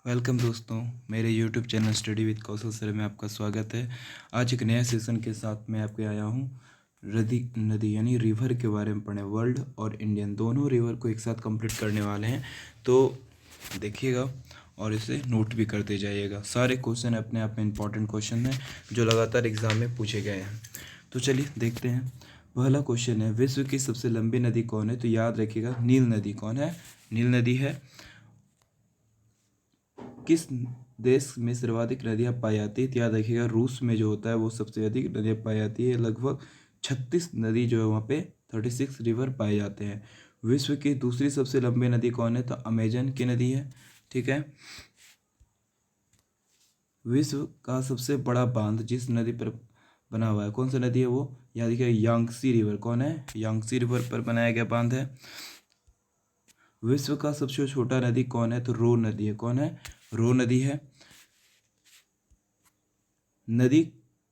Welcome दोस्तों, मेरे YouTube channel study with Kaushal sir में आपका स्वागत है। आज एक नया सेशन के साथ मैं आपके आया हूँ। नदी नदी यानी रिवर के बारे में पढ़ें। वर्ल्ड और इंडियन दोनों रिवर को एक साथ कंप्लीट करने वाले हैं, तो देखिएगा और इसे नोट भी करते जाइएगा। सारे क्वेश्चन अपने आप में इंपॉर्टेंट क्वेश्चन हैं जो लगातार एग्जाम में पूछे गए हैं। तो चलिए देखते हैं। पहला क्वेश्चन है, विश्व की सबसे लंबी नदी कौन है? तो याद रखिएगा, नील नदी। कौन है? नील नदी है। किस देश में सर्वाधिक नदियाँ पाई जाती है? तो याद रखिएगा, रूस में जो होता है वो सबसे अधिक नदियाँ पाई जाती है। लगभग 36 नदी जो है वहाँ पे 36 रिवर पाए जाते हैं। विश्व की दूसरी सबसे लंबी नदी कौन है? तो अमेजन की नदी है। ठीक है। विश्व का सबसे बड़ा बांध जिस नदी पर बना हुआ है, कौन सा नदी है वो? याद रखिएगा, यांगसी रिवर। कौन है? यांगसी रिवर पर बनाया गया बांध है। विश्व का सबसे छोटा नदी कौन है? तो रो नदी है। कौन है? रो नदी है। नदी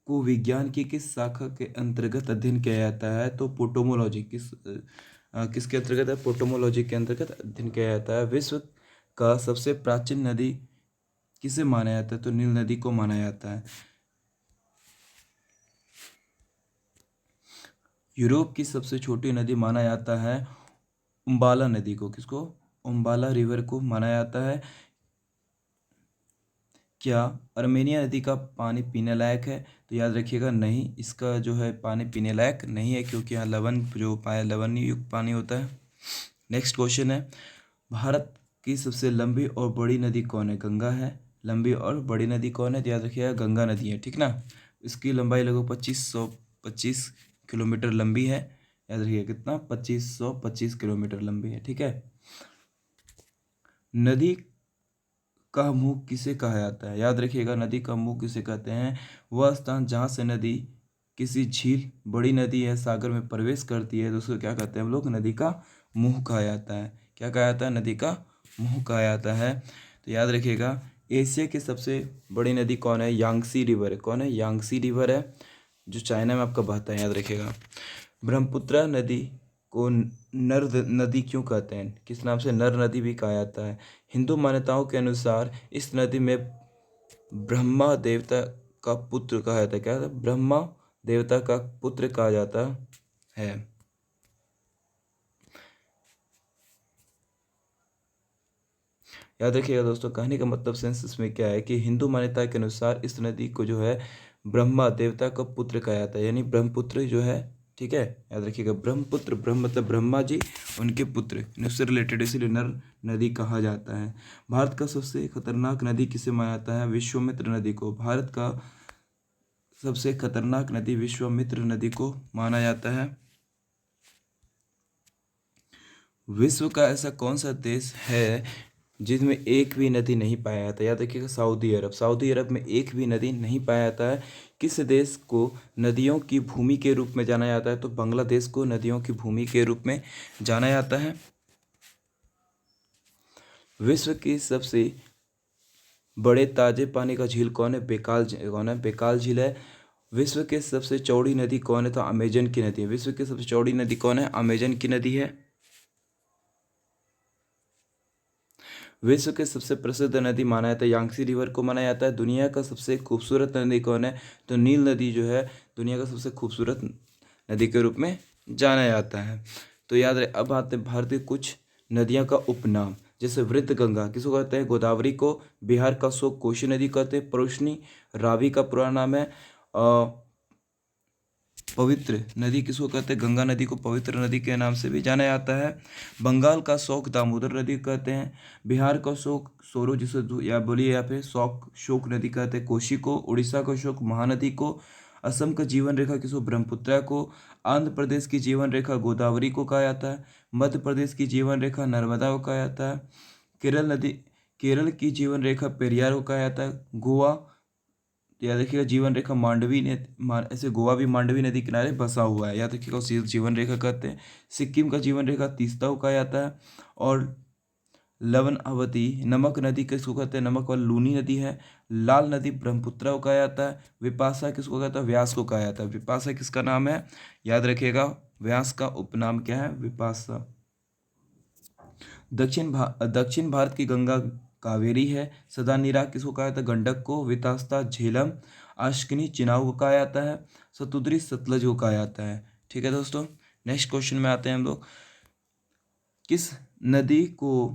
को विज्ञान की किस शाखा के अंतर्गत अध्ययन किया जाता है? तो पोटोमोलॉजी। किसके अंतर्गत है? पोटोमोलॉजी के अंतर्गत अध्ययन किया जाता है। विश्व का सबसे प्राचीन नदी किसे माना जाता है? तो नील नदी को माना जाता है। यूरोप की सबसे छोटी नदी माना जाता है उम्बाला नदी को। किसको? उम्बाला रिवर को माना जाता है। क्या अर्मेनिया नदी का पानी पीने लायक है? तो याद रखिएगा, नहीं, इसका जो है पानी पीने लायक नहीं है, क्योंकि यहाँ लवण जो पाया लवण युक्त पानी होता है। नेक्स्ट क्वेश्चन है, भारत की सबसे लंबी और बड़ी नदी कौन है? गंगा है। लंबी और बड़ी नदी कौन है? तो याद रखिएगा, गंगा नदी है। ठीक ना। इसकी लंबाई लगभग 2525 किलोमीटर लंबी है। याद रखिएगा, कितना? 2525 किलोमीटर लंबी है। ठीक है। नदी का मुंह किसे कहा जाता है? याद रखिएगा, नदी का मुंह किसे कहते हैं? वह स्थान जहाँ से नदी किसी झील, बड़ी नदी या सागर में प्रवेश करती है, तो उसको क्या कहते हैं हम लोग? नदी का मुंह कहा जाता है। क्या कहा जाता है? नदी का मुंह कहा जाता है। तो याद रखिएगा, एशिया की सबसे बड़ी नदी कौन है? यांगसी रिवर है। कौन है? यांगसी रिवर है, जो चाइना में आपका बहता है। याद रखिएगा। ब्रह्मपुत्र नदी को नर नदी क्यों कहते हैं? किस नाम से? नर नदी भी कहा जाता है। हिंदू मान्यताओं के अनुसार इस नदी में ब्रह्मा देवता का पुत्र कहा जाता है। क्या? ब्रह्मा देवता का पुत्र कहा जाता है। याद रखिएगा दोस्तों, कहने का मतलब सेंस इसमें क्या है कि हिंदू मान्यता के अनुसार इस नदी को जो है ब्रह्मा देवता का पुत्र कहा जाता है, यानी ब्रह्मपुत्र जो है। ठीक है। याद रखिएगा, ब्रह्मपुत्र, ब्रह्म मतलब ब्रह्मा जी, उनके पुत्र, उससे रिलेटेड, इसीलिए नर नदी कहा जाता है। भारत का सबसे खतरनाक नदी किसे माना जाता है? विश्वामित्र नदी को। भारत का सबसे खतरनाक नदी विश्वामित्र नदी को माना जाता है। विश्व का ऐसा कौन सा देश है जिसमें एक भी नदी नहीं पाया जाता? याद रखिएगा, सऊदी अरब। सऊदी अरब में एक भी नदी नहीं पाया जाता है। किस देश को नदियों की भूमि के रूप में जाना जाता है? तो बांग्लादेश को नदियों की भूमि के रूप में जाना जाता है। विश्व की सबसे बड़े ताजे पानी का झील कौन है? कौन है? बेकाल झील है। विश्व की सबसे चौड़ी नदी कौन है? तो अमेजन की नदी है। विश्व की सबसे चौड़ी नदी कौन है? अमेजन की नदी है। विश्व के सबसे प्रसिद्ध नदी माना जाता है यांगसी रिवर को माना जाता है। दुनिया का सबसे खूबसूरत नदी कौन है? तो नील नदी जो है दुनिया का सबसे खूबसूरत नदी के रूप में जाना जाता है। तो याद रहे। अब आते हैं भारतीय कुछ नदियां का उपनाम। जैसे वृद्ध गंगा किसको कहते हैं? गोदावरी को। बिहार का शोक कोशी नदी कहते हैं। परोशनी रावी का पूरा नाम है। पवित्र नदी किसको कहते हैं? गंगा नदी को पवित्र नदी के नाम से भी जाना जाता है। बंगाल का शोक दामोदर नदी कहते हैं। बिहार का शोक सोरो, जिसे या बोलिए या फिर शोक नदी कहते हैं, कोशी को। उड़ीसा का शोक महानदी को। असम का जीवन रेखा किसको? ब्रह्मपुत्रा को। आंध्र प्रदेश की जीवन रेखा गोदावरी को कहा जाता है। मध्य प्रदेश की जीवन रेखा नर्मदा को कहा जाता है। केरल की जीवन रेखा पेरियार को कहा जाता है। गोवा, याद रखिएगा, जीवन रेखा मांडवी ने ऐसे गोवा भी मांडवी नदी किनारे बसा हुआ है। याद रखिएगा, उसे जीवन रेखा कहते हैं। सिक्किम का जीवन रेखा तीस्ता को कहा जाता है। और लवणावती नमक नदी किसको कहते हैं? नमक वाली लूनी नदी है। लाल नदी ब्रह्मपुत्र को कहा जाता है। विपाशा किसको कहता है? व्यास को कहा जाता है। विपाशा किसका नाम है? याद रखिएगा, व्यास का उपनाम क्या है? विपाशा। दक्षिण भारत की गंगा कावेरी है। सदा निरा किसको कहा जाता है? गंडक को। वितस्ता झेलम। अश्विनी चिनाब को कहा जाता है। सतुद्री सतलज को कहा जाता है। ठीक है दोस्तों, नेक्स्ट क्वेश्चन में आते हैं हम लोग। किस नदी को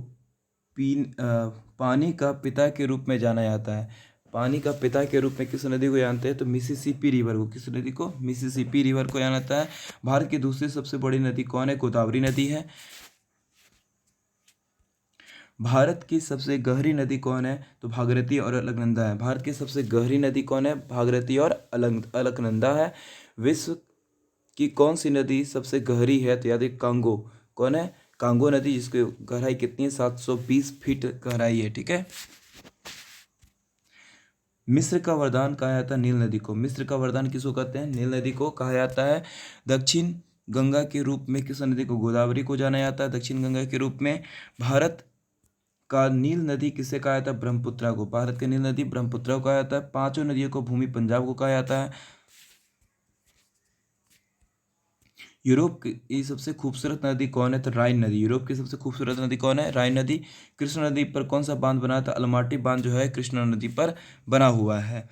पानी का पिता के रूप में जाना जाता है? पानी का पिता के रूप में किस नदी को जानते हैं? तो मिसिसिपी रिवर को। किस नदी को? मिसिसिपी रिवर को जाना जाता है। भारत की दूसरी सबसे बड़ी नदी कौन है? गोदावरी नदी है। भारत की सबसे गहरी नदी कौन है? तो भागीरथी और अलकनंदा है। भारत की सबसे गहरी नदी कौन है? भागीरथी और अलकनंदा है। विश्व की कौन सी नदी सबसे गहरी है? तो याद है कांगो। कौन है? कांगो नदी, जिसकी गहराई कितनी है? 720 फीट गहराई है। ठीक है। मिस्र का वरदान कहा जाता है नील नदी को। मिस्र का वरदान किसको कहते हैं? नील नदी को कहा जाता है। दक्षिण गंगा के रूप में किस नदी को? गोदावरी को जाना जाता है दक्षिण गंगा के रूप में। भारत का नील नदी किसे कहा जाता है? ब्रह्मपुत्रा को। भारत की नील नदी ब्रह्मपुत्रा को कहा जाता है। पांचों नदियों को भूमि पंजाब को कहा जाता है। यूरोप की सबसे खूबसूरत नदी कौन है? तो राइन नदी। यूरोप की सबसे खूबसूरत नदी कौन है? राइन नदी। कृष्णा नदी पर कौन सा बांध बना था? अलमाटी बांध जो है कृष्णा नदी पर बना हुआ है।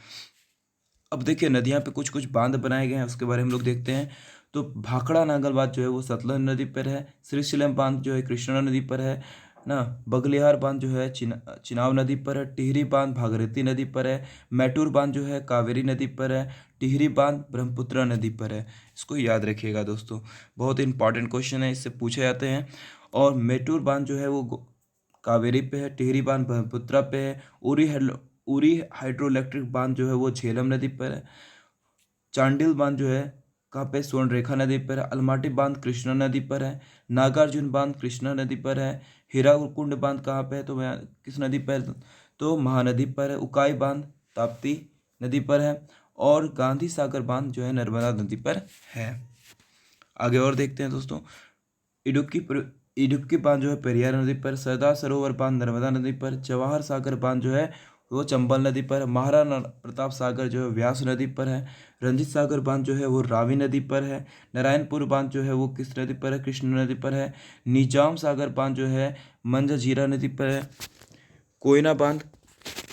अब देखिए नदियाँ पे कुछ कुछ बांध बनाए गए हैं, उसके बारे में हम लोग देखते हैं। तो भाखड़ा नागल बांध जो है वो सतलज नदी पर है। श्रीशैलम बांध जो है कृष्णा नदी पर है ना। बगलिहार बांध जो है चिनाब नदी पर है। टिहरी बांध भागीरथी नदी पर है। मैटूर बांध जो है कावेरी नदी पर है। टिहरी बांध ब्रह्मपुत्रा नदी पर है। इसको याद रखिएगा दोस्तों, बहुत इंपॉर्टेंट क्वेश्चन है, इससे पूछे जाते हैं। और मैटूर बांध जो है वो कावेरी पे है। टिहरी बांध ब्रह्मपुत्रा पे है। उरी हाइड्रोइलेक्ट्रिक बांध जो है वो झेलम नदी पर है। चांडिल बांध जो है कहाँ पे? स्वर्णरेखा नदी पर है। अलमाटी बांध कृष्णा नदी पर है। नागार्जुन बांध कृष्णा नदी पर है। हीराकुंड बांध कहाँ पे है? तो मैं किस नदी पर? तो महानदी पर है। उकाई बांध ताप्ती नदी पर है। और गांधी सागर बांध जो है नर्मदा नदी पर है। आगे और देखते हैं दोस्तों। इडुक्की बांध जो है पेरियार नदी पर। सरदार सरोवर बांध नर्मदा नदी पर। जवाहर सागर बांध जो है वो चंबल नदी पर। महाराणा प्रताप सागर जो है व्यास नदी पर है। रंजीत सागर बांध जो है वो रावी नदी पर है। नारायणपुर बांध जो है वो किस नदी पर है? कृष्ण नदी पर है। निजाम सागर बांध जो है मंझाझीरा नदी पर है। कोयना बांध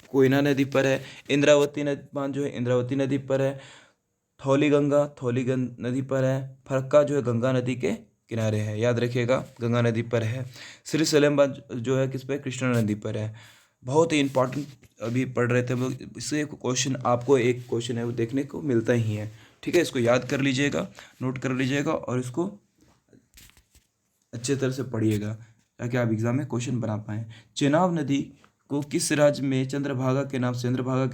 कोयना नदी पर है। इंद्रावती बांध जो है इंद्रावती नदी पर है। थौली नदी पर है। फरक्का जो है गंगा नदी के किनारे है, याद रखिएगा गंगा नदी पर है। श्री सलेम बांध जो है किस पे? कृष्णा नदी पर है। बहुत ही इंपॉर्टेंट अभी पढ़ रहे थे हम लोग, इससे क्वेश्चन आपको एक क्वेश्चन है वो देखने को मिलता ही है। ठीक है, इसको याद कर लीजिएगा, नोट कर लीजिएगा और इसको अच्छे तरह से पढ़िएगा ताकि आप एग्जाम में क्वेश्चन बना पाएँ। चेनाब नदी को किस राज्य में चंद्रभागा के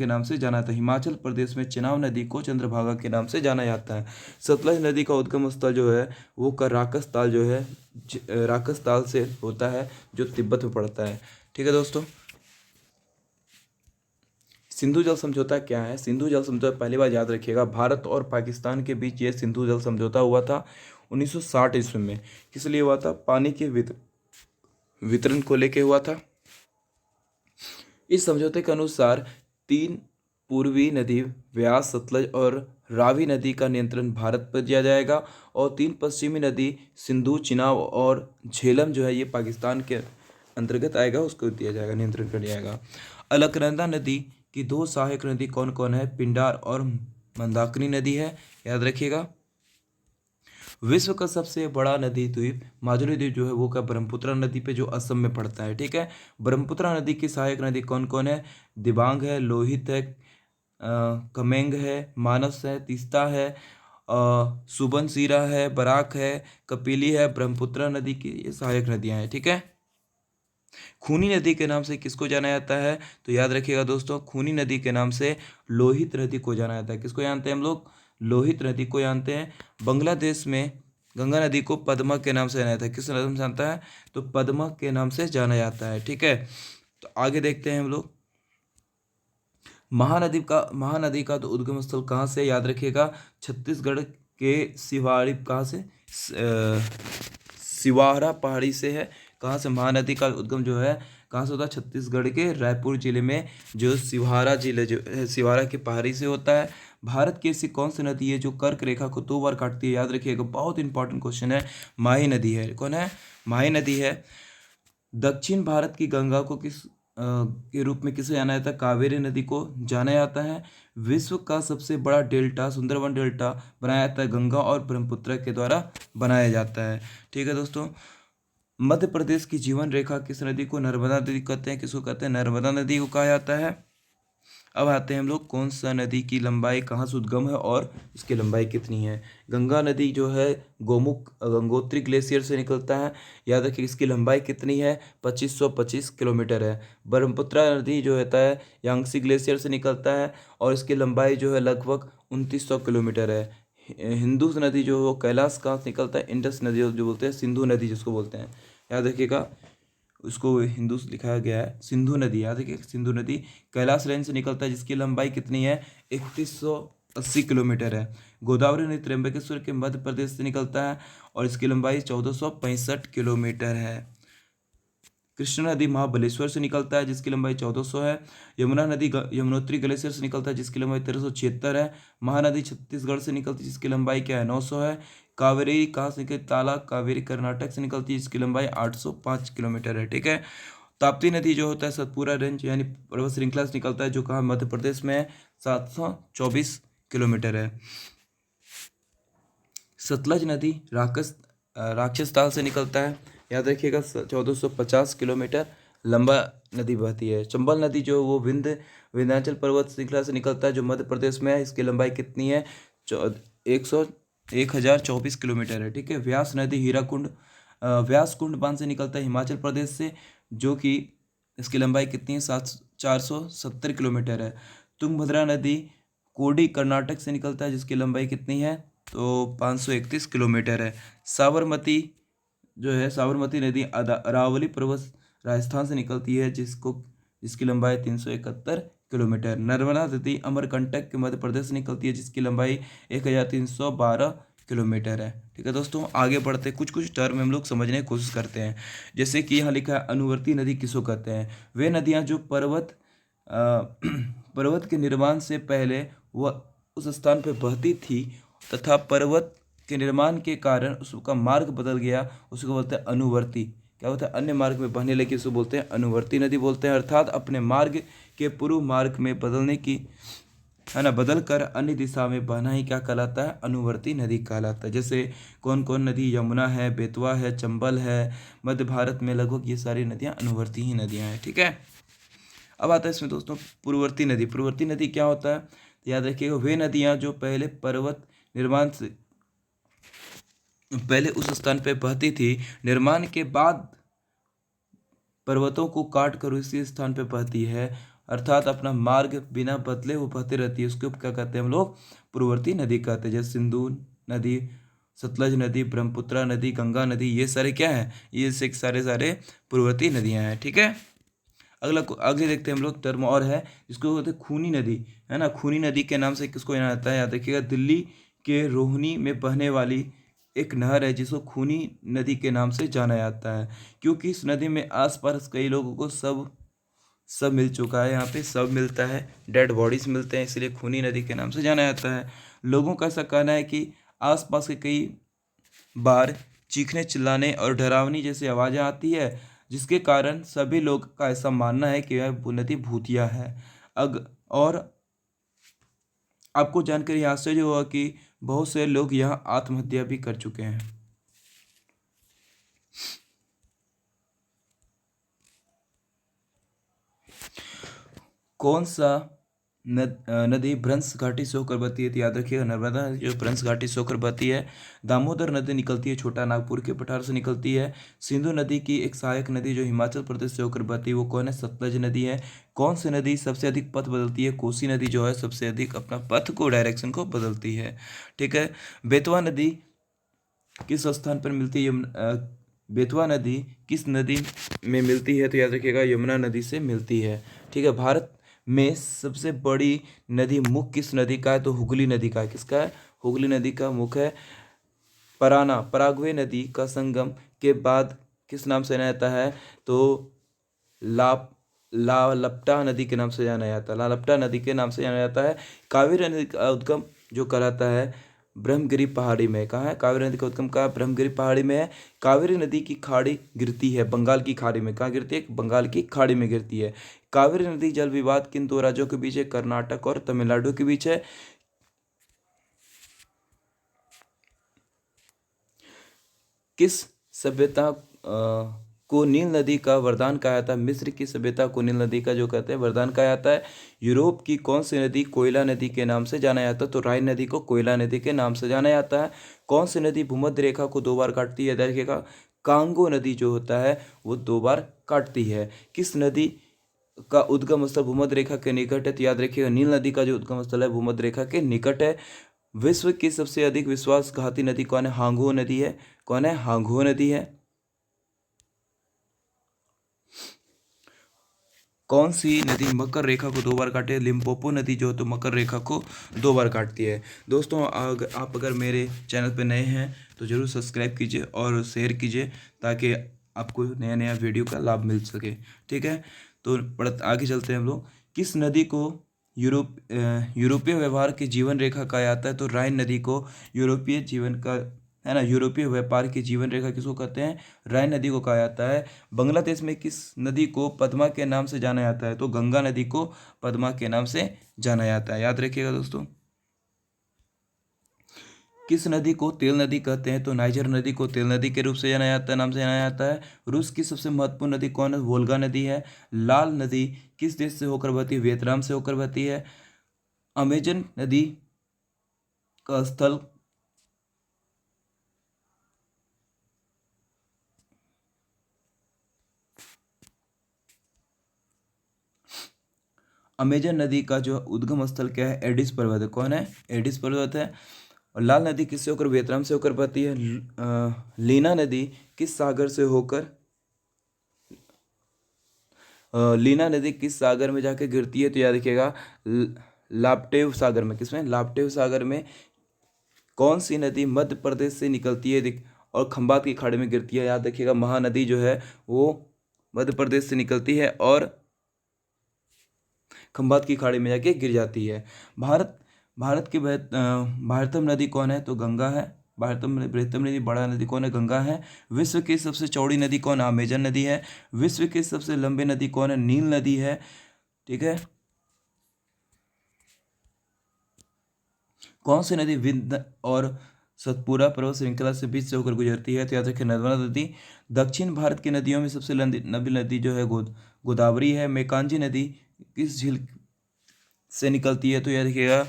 नाम से जाना था? हिमाचल प्रदेश में चेनाब नदी को चंद्रभागा के नाम से जाना जाता है। सतलज नदी का उद्गम स्थल जो है वो राकस ताल जो है राकस ताल से होता है जो तिब्बत में पड़ता है। ठीक है दोस्तों। सिंधु जल समझौता क्या है? सिंधु जल समझौता पहली बार याद रखिएगा, भारत और पाकिस्तान के बीच ये सिंधु जल समझौता हुआ था 1960 ईस्वी में। किस लिए हुआ था? पानी के वितरण को लेके हुआ था। इस समझौते के अनुसार 3 पूर्वी नदी व्यास, सतलज और रावी नदी का नियंत्रण भारत पर दिया जाएगा और 3 पश्चिमी नदी सिंधु, चिनाब और झेलम जो है ये पाकिस्तान के अंतर्गत आएगा, उसको दिया जाएगा, नियंत्रण कर दिया जाएगा। अलकनंदा नदी की 2 सहायक नदी कौन कौन है? पिंडार और मंदाकिनी नदी है, याद रखिएगा। विश्व का सबसे बड़ा नदी द्वीप माजुली द्वीप जो है वो का ब्रह्मपुत्रा नदी पे जो असम में पड़ता है। ठीक है, ब्रह्मपुत्रा नदी की सहायक नदी कौन कौन है? दिबांग है, लोहित है, कमेंग है, मानस है, तीस्ता है, सुबनसिरा है, बराक है, कपिली है। ब्रह्मपुत्रा नदी की ये सहायक नदियां हैं। ठीक है। खूनी नदी के नाम से किसको जाना जाता है? तो याद रखिएगा दोस्तों, खूनी नदी के नाम से लोहित नदी को जाना जाता है। किसको जानते हैं हम लोग? लोहित नदी को जानते हैं। बांग्लादेश में गंगा नदी को पद्मा के नाम से जाना जाता है। किस नाम से जानता है? तो पद्मा के नाम से जाना जाता है। ठीक है, तो आगे देखते हैं हम लोग। महानदी का तो उद्गम स्थल कहाँ से? याद रखिएगा, छत्तीसगढ़ के सिवाड़ी, कहाँ से? सिवारा पहाड़ी से है। कहाँ से? महानदी का उद्गम जो है कहाँ से होता है? छत्तीसगढ़ के रायपुर जिले में जो सिवारा जिले जो है सिवारा की पहाड़ी से होता है। भारत की ऐसी कौन सी नदी है जो कर्क रेखा को 2 बार काटती है? याद रखिएगा, बहुत इंपॉर्टेंट क्वेश्चन है। माही नदी है। कौन है? माही नदी है। दक्षिण भारत की गंगा को किस के रूप में किसे जाना जाता है? कावेरी नदी को जाना जाता है। विश्व का सबसे बड़ा डेल्टा सुंदरवन डेल्टा बनाया जाता है गंगा और ब्रह्मपुत्र के द्वारा बनाया जाता है। ठीक है दोस्तों। मध्य प्रदेश की जीवन रेखा किस नदी को नर्मदा नदी कहते हैं? किसको कहते हैं? नर्मदा नदी को कहा जाता है। अब आते हैं हम लोग, कौन सा नदी की लंबाई कहाँ से उद्गम है और इसकी लंबाई कितनी है? गंगा नदी जो है गोमुख गंगोत्री ग्लेशियर से निकलता है। याद रखिए इसकी लंबाई कितनी है? 2525 किलोमीटर है। ब्रह्मपुत्र नदी जो होता है यांगसी ग्लेशियर से निकलता है और इसकी लंबाई जो है लगभग 2900 किलोमीटर है। हिंदू नदी जो वो कैलाश कहाँ से निकलता है? इंडस नदी जो बोलते हैं, सिंधु नदी जिसको बोलते हैं, याद रखिएगा उसको हिंदू से लिखा गया है सिंधु नदी। याद रखिए सिंधु नदी कैलाश रेंज से निकलता है जिसकी लंबाई कितनी है? 3180 किलोमीटर है। गोदावरी नदी त्र्यंबकेश्वर के मध्य प्रदेश से निकलता है और इसकी लंबाई 1465 किलोमीटर है। कृष्णा नदी महाबलेश्वर से निकलता है जिसकी लंबाई 1400 है। यमुना नदी यमुनोत्री ग्लेशियर से निकलता है जिसकी लंबाई 1376 है। महानदी छत्तीसगढ़ से निकलती है जिसकी लंबाई क्या है? 900 है। कावेरी कहाँ से निकलती? ताला कावेरी कर्नाटक से निकलती है जिसकी लंबाई 805 किलोमीटर है। ठीक है। ताप्ती नदी जो होता है सतपुरा रेंज यानी पर्वत श्रृंखला से निकलता है जो कहाँ? मध्य प्रदेश में है, 724 किलोमीटर है। सतलज नदी राक्षस ताल से निकलता है। याद रखिएगा 1450 किलोमीटर लंबा नदी बहती है। चंबल नदी जो वो विंध्याचल पर्वत श्रृंखला से निकलता है जो मध्य प्रदेश में है। इसकी लंबाई कितनी है? 1024 किलोमीटर है। ठीक है। व्यास नदी व्यास कुंड बांध से निकलता है हिमाचल प्रदेश से, जो कि इसकी लंबाई कितनी है? 470 किलोमीटर है। तुंगभद्रा नदी कोडी कर्नाटक से निकलता है जिसकी लंबाई कितनी है? तो 531 किलोमीटर है। साबरमती जो है साबरमती नदी अरावली पर्वत राजस्थान से निकलती है जिसकी लंबाई 371 किलोमीटर। नर्मदा नदी अमरकंटक के मध्य प्रदेश से निकलती है जिसकी लंबाई 1312 किलोमीटर है। ठीक है दोस्तों, आगे बढ़ते कुछ कुछ टर्म हम लोग समझने की कोशिश करते हैं। जैसे कि यहाँ लिखा है अनुवर्ती नदी किसको कहते हैं? वे नदियाँ जो पर्वत के निर्माण से पहले वह उस स्थान पर बहती थी तथा पर्वत के निर्माण के कारण उसका मार्ग बदल गया, उसको बोलते हैं अनुवर्ती। क्या होता है? अन्य मार्ग में बहने लगी, उसको बोलते हैं अनुवर्ती नदी बोलते हैं। अर्थात अपने मार्ग के पूर्व मार्ग में बदलने की है ना, बदल कर अन्य दिशा में बहना ही क्या कहलाता है? अनुवर्ती नदी कहलाता है। जैसे कौन कौन नदी? यमुना है, बेतवा है, चंबल है। मध्य भारत में लगभग ये सारी नदियाँ अनुवर्ती ही नदियाँ हैं। ठीक है। अब आता है इसमें दोस्तों पूर्ववर्ती नदी। पूर्ववर्ती नदी क्या होता है? तो याद रखिएगा वे नदियाँ जो पहले पर्वत निर्माण से पहले उस स्थान पर बहती थी, निर्माण के बाद पर्वतों को काट कर उसी स्थान पर बहती है, अर्थात अपना मार्ग बिना बदले वो बहती रहती है, उसको क्या कहते हैं हम लोग? पूर्ववर्ती नदी कहते हैं। जैसे सिंधु नदी, सतलज नदी, ब्रह्मपुत्र नदी, गंगा नदी, ये सारे क्या है? ये सारे पूर्ववर्ती नदियाँ हैं। ठीक है। आगे देखते हैं हम लोग टर्म और है जिसको बोलते हैं खूनी नदी, है ना। खूनी नदी के नाम से किसको जाना जाता है? याद रखिएगा दिल्ली के रोहिणी में बहने वाली एक नहर है जिसको खूनी नदी के नाम से जाना जाता है, क्योंकि इस नदी में आसपास कई लोगों को सब मिल चुका है। यहाँ पे सब मिलता है, डेड बॉडीज मिलते हैं, इसलिए खूनी नदी के नाम से जाना जाता है। लोगों का ऐसा कहना है कि आसपास के कई बार चीखने चिल्लाने और डरावनी जैसी आवाज़ें आती है, जिसके कारण सभी लोग का ऐसा मानना है कि यह नदी भूतिया है। और आपको जानकर यह आश्चर्य हुआ कि बहुत से लोग यहाँ आत्महत्या भी कर चुके हैं। कौन सा नदी भ्रंश घाटी से होकर बहती है? तो याद रखिएगा नर्मदा नदी जो भ्रंश घाटी से होकर बहती है। दामोदर नदी निकलती है छोटा नागपुर के पठार से निकलती है। सिंधु नदी की एक सहायक नदी जो हिमाचल प्रदेश से होकर बहती है वो कौन है? सतलज नदी है। कौन सी नदी सबसे अधिक पथ बदलती है? कोसी नदी जो है सबसे अधिक अपना पथ को, डायरेक्शन को बदलती है। ठीक है। बेतवा नदी किस स्थान पर मिलती है? बेतवा नदी किस नदी में मिलती है? तो याद रखिएगा यमुना नदी से मिलती है। ठीक है। भारत में सबसे बड़ी नदी मुख किस नदी का है? तो हुगली नदी का है। किसका है? हुगली नदी का मुख है। पराग्वे नदी का संगम के बाद किस नाम से जाना जाता है? तो लालपटा नदी के नाम से जाना जाता है। लालपटा नदी के नाम से जाना जाता है। कावेरी नदी का उद्गम जो कहलाता है ब्रह्मगिरी पहाड़ी में। कहाँ है? कावेरी नदी का उद्गम कहाँ? ब्रह्मगिरी पहाड़ी में है। कावेरी नदी की खाड़ी गिरती है बंगाल की खाड़ी में। कहाँ गिरती है? बंगाल की खाड़ी में गिरती है। कावेरी नदी जल विवाद किन दो राज्यों के बीच है? कर्नाटक और तमिलनाडु के बीच है। किस सभ्यता को नील नदी का वरदान कहा जाता है? मिस्र की सभ्यता को नील नदी का जो कहते हैं वरदान कहा जाता है। यूरोप की कौन सी नदी कोयला नदी के नाम से जाना जाता है? तो राइन नदी को कोयला नदी के नाम से जाना जाता है। कौन सी नदी भूमध्य रेखा को 2 बार काटती है? देखिएगा, कांगो नदी जो होता है वो 2 बार काटती है। किस नदी का उद्गम स्थल भूमध्य रेखा के निकट है? तो याद रखिएगा, नील नदी का जो उद्गम स्थल है भूमध्य रेखा के निकट है। विश्व की सबसे अधिक विश्वासघाती नदी कौन है? हांगो नदी है। कौन है? हांगो नदी है। कौन सी नदी मकर रेखा को 2 बार काटे है? लिम्पोपो नदी जो है तो मकर रेखा को 2 बार काटती है। दोस्तों, आप अगर मेरे चैनल पर नए हैं तो ज़रूर सब्सक्राइब कीजिए और शेयर कीजिए ताकि आपको नया नया वीडियो का लाभ मिल सके। ठीक है, तो आगे चलते हैं हम लोग। किस नदी को यूरोपीय व्यवहार की जीवन रेखा कहा जाता है? तो राइन नदी को यूरोपीय जीवन का, है ना, यूरोपीय व्यापार की जीवन रेखा किसको कहते हैं? राइन नदी को कहा जाता है। बांग्लादेश में किस नदी को पद्मा के नाम से जाना जाता है? तो गंगा नदी को पद्मा के नाम से जाना जाता है। याद रखिएगा दोस्तों। किस नदी को तेल नदी कहते हैं? तो नाइजर नदी को तेल नदी के रूप से जाना जाता है, नाम से जाना जाता है। रूस की सबसे महत्वपूर्ण नदी कौन है? वोल्गा नदी है। लाल नदी किस देश से होकर बहती है? वियतनाम से होकर बहती है। अमेजन नदी का स्थल अमेजन नदी का जो उद्गम स्थल क्या है? एडिस पर्वत है। कौन है? एडिस पर्वत है। और लाल नदी किससे होकर? वियतनाम से होकर बहती है। लीना नदी किस सागर से होकर लीना नदी किस सागर में जाके गिरती है? तो याद रखिएगा, लाप्टेव सागर में। किसमें? लाप्टेव सागर में। कौन सी नदी मध्य प्रदेश से निकलती है और खंबात की खाड़ी में गिरती है? याद रखिएगा, महानदी जो है वो मध्य प्रदेश से निकलती है और खंबात की खाड़ी में जाके गिर जाती है। भारत की बृहत्तम नदी कौन है? तो गंगा है। बृहत्तम नदी, बड़ा नदी कौन है? गंगा है। विश्व की सबसे चौड़ी नदी कौन है? अमेजन नदी है। विश्व की सबसे लंबी नदी कौन है? नील नदी है। ठीक है। कौन सी नदी विंध्य और सतपुरा पर्वत श्रृंखला से बीच से होकर गुजरती है? तो याद रखिए, नर्मदा नदी। दक्षिण भारत की नदियों में सबसे लंबी नदी जो है गोदावरी है। मेकांजी नदी किस झील से निकलती है? तो याद रखिएगा,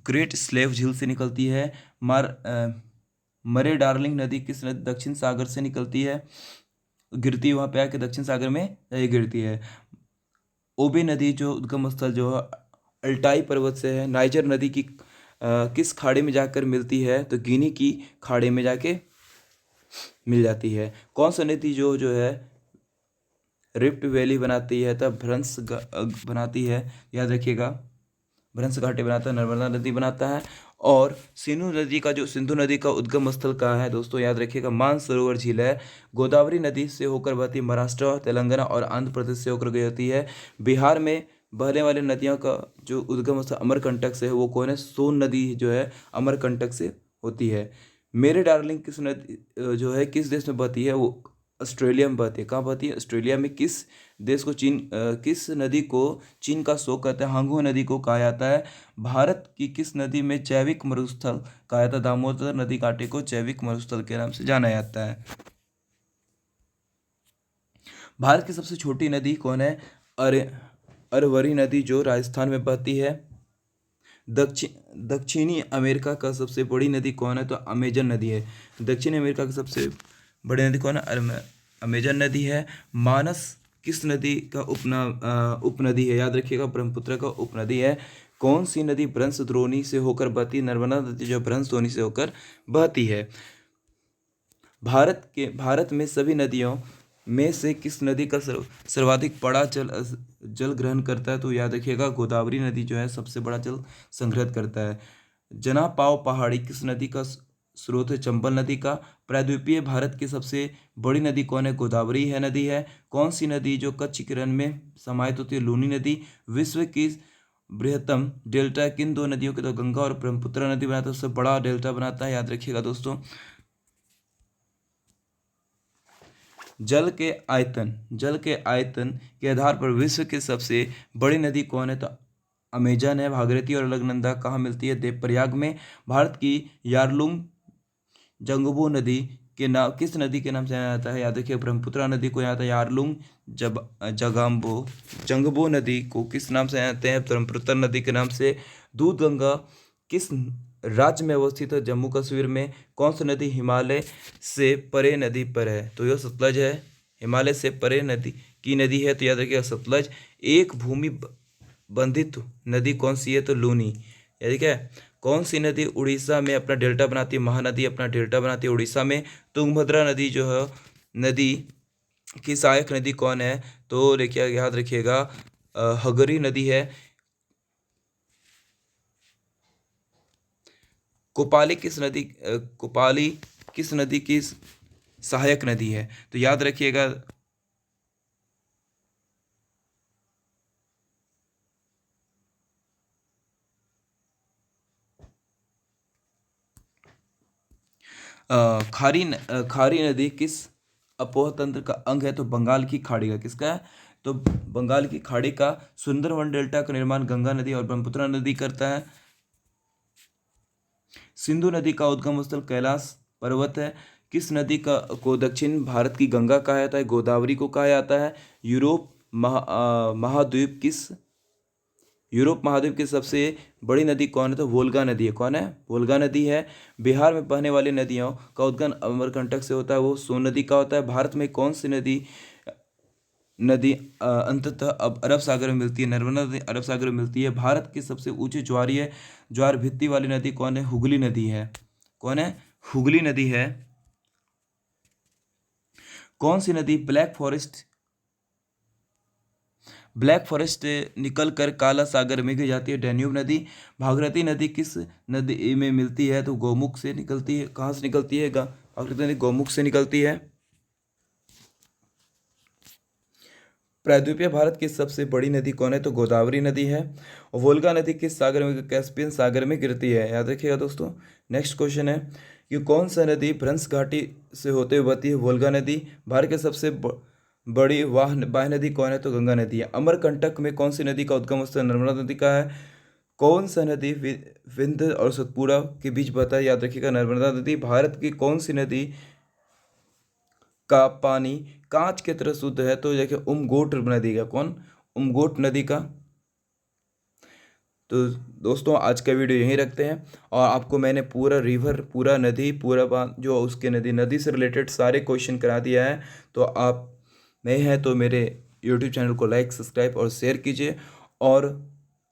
ग्रेट स्लेव झील से निकलती है। मरे डार्लिंग नदी किस दक्षिण सागर से निकलती है? गिरती है वहाँ पे आके दक्षिण सागर में ये गिरती है। ओबे नदी जो उद्गम स्थल जो है अल्टाई पर्वत से है। नाइजर नदी की किस खाड़ी में जाकर मिलती है? तो गिनी की खाड़ी में जाके मिल जाती है। कौन सा नदी जो जो है रिफ्ट वैली बनाती है तब भ्रंश बनाती है? याद रखिएगा, भ्रंश घाटी बनाता है, नर्मदा नदी बनाता है। और सिंधु नदी का उद्गम स्थल कहाँ है? दोस्तों याद रखिएगा, मानसरोवर झील है। गोदावरी नदी से होकर बहती महाराष्ट्र, तेलंगाना और आंध्र प्रदेश से होकर गुजरती है। बिहार में बहने वाली नदियों का जो उद्गम स्थल अमरकंटक से है वो कौन है? सोन नदी जो है अमरकंटक से होती है। मेरे डार्लिंग किस नदी जो है किस देश में बहती है? वो ऑस्ट्रेलिया में बहती है। कहाँ बहती है? ऑस्ट्रेलिया में। किस देश को किस नदी को चीन का शोक कहते हैं? हांगू नदी को कहा जाता है। भारत की किस नदी में जैविक मरुस्थल कहा जाता है? दामोदर नदी कांटे को जैविक मरुस्थल के नाम से जाना जाता है। भारत की सबसे छोटी नदी कौन है? अरे अरवरी नदी जो राजस्थान में बहती है। दक्षिणी अमेरिका का सबसे बड़ी नदी कौन है? तो अमेजन नदी है। दक्षिणी अमेरिका की सबसे बड़ी नदी कौन है? अमेजन नदी है। मानस किस नदी का उपनदी है? याद रखिएगा, ब्रह्मपुत्र का उपनदी है। कौन सी नदी भ्रंशद्रोणी से होकर बहती है? नर्मदा नदी जो भ्रंशद्रोणी से होकर बहती है। भारत में सभी नदियों में से किस नदी का सर्वाधिक बड़ा जल ग्रहण करता है? तो याद रखिएगा, गोदावरी नदी जो है सबसे बड़ा जल संग्रहित करता है। जनापाव पहाड़ी किस नदी का स्रोत है? चंबल नदी का। प्रायद्वीपीय भारत की सबसे बड़ी नदी कौन है? गोदावरी है नदी है। कौन सी नदी जो कच्छ की रण में समाहित होती है? लूनी नदी। विश्व की बृहत्तम डेल्टा किन दो नदियों के, तो गंगा और ब्रह्मपुत्र नदी बनाता है, उससे बड़ा डेल्टा बनाता है, याद रखिएगा दोस्तों। जल के आयतन के आधार पर विश्व की सबसे बड़ी नदी कौन है, तो अमेजन है। भागीरथी और अलकनंदा कहाँ मिलती है, देवप्रयाग में। भारत की यारलुंग जंगबो नदी के नाम, किस नदी के नाम से जाना जाता है, याद रखिए ब्रह्मपुत्र नदी को यहाँ था यारलुंग जब जगाम्बो जंगबो नदी को किस नाम से जानते हैं, ब्रह्मपुत्र नदी के नाम से। दूध गंगा किस राज्य में अवस्थित है, जम्मू कश्मीर में। कौन सी नदी हिमालय से परे नदी पर है, तो यह सतलज है। हिमालय से परे नदी की नदी है, तो याद रखिएगा सतलज। एक भूमि बंधित नदी कौन सी है, तो लूनी, ठीक है। कौन सी नदी उड़ीसा में अपना डेल्टा बनाती है, महानदी अपना डेल्टा बनाती है उड़ीसा में। तुंगभद्रा नदी जो है नदी की सहायक नदी कौन है, तो देखिए याद रखिएगा हगरी नदी है। कोपाली किस नदी की सहायक नदी है, तो याद रखिएगा खारी नदी किस अपोह तंत्र का अंग है, तो बंगाल की खाड़ी का। किसका है, तो बंगाल की खाड़ी का। सुंदरवन डेल्टा का निर्माण गंगा नदी और ब्रह्मपुत्र नदी करता है। सिंधु नदी का उद्गम स्थल कैलाश पर्वत है। किस नदी का को दक्षिण भारत की गंगा कहा जाता है, गोदावरी को कहा जाता है। यूरोप महाद्वीप की सबसे बड़ी नदी कौन है, तो वोल्गा नदी है। कौन है, वोल्गा नदी है। बिहार में बहने वाली नदियों का उद्गम अमरकंटक से होता है, वो सोन नदी का होता है। भारत में कौन सी नदी नदी अंततः अब अरब सागर में मिलती है, नर्मदा नदी अरब सागर में मिलती है। भारत की सबसे ऊंची ज्वार भित्ति वाली नदी कौन है, हुगली नदी है। कौन है, हुगली नदी है। कौन सी नदी ब्लैक फॉरेस्ट निकल कर काला सागर में गिर जाती है, डैन्यूब नदी। भागीरथी नदी किस नदी में मिलती है, तो गौमुख से निकलती है। कहाँ से निकलती है, भागीरथी नदी गौमुख से निकलती है। प्रायद्वीपीय भारत की सबसे बड़ी नदी कौन है, तो गोदावरी नदी है। और वोल्गा नदी किस सागर में, कैस्पियन सागर में गिरती है, याद रखिएगा दोस्तों। नेक्स्ट क्वेश्चन है कि कौन सा नदी भ्रंश घाटी से होते हुए बहती है, वोल्गा नदी। भारत की सबसे बड़ी वाह नदी कौन है, तो गंगा नदी है। अमरकंटक में कौन सी नदी का उद्गम स्थल नर्मदा नदी का है। कौन सा नदी विंध्य और सतपुड़ा के बीच बहता है, याद रखिएगा नर्मदा नदी। भारत की कौन सी नदी का पानी कांच की तरह शुद्ध है, तो देखिए उमगोट नदी का। कौन, उमगोट नदी का। तो दोस्तों आज का वीडियो यहीं रखते हैं, और आपको मैंने पूरा रिवर, पूरा नदी, पूरा जो उसके नदी से रिलेटेड सारे क्वेश्चन करा दिया है। तो आप नए हैं तो मेरे यूट्यूब चैनल को लाइक, सब्सक्राइब और शेयर कीजिए, और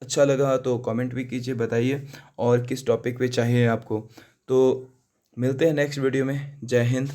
अच्छा लगा तो कमेंट भी कीजिए, बताइए और किस टॉपिक पे चाहिए आपको। तो मिलते हैं नेक्स्ट वीडियो में। जय हिंद।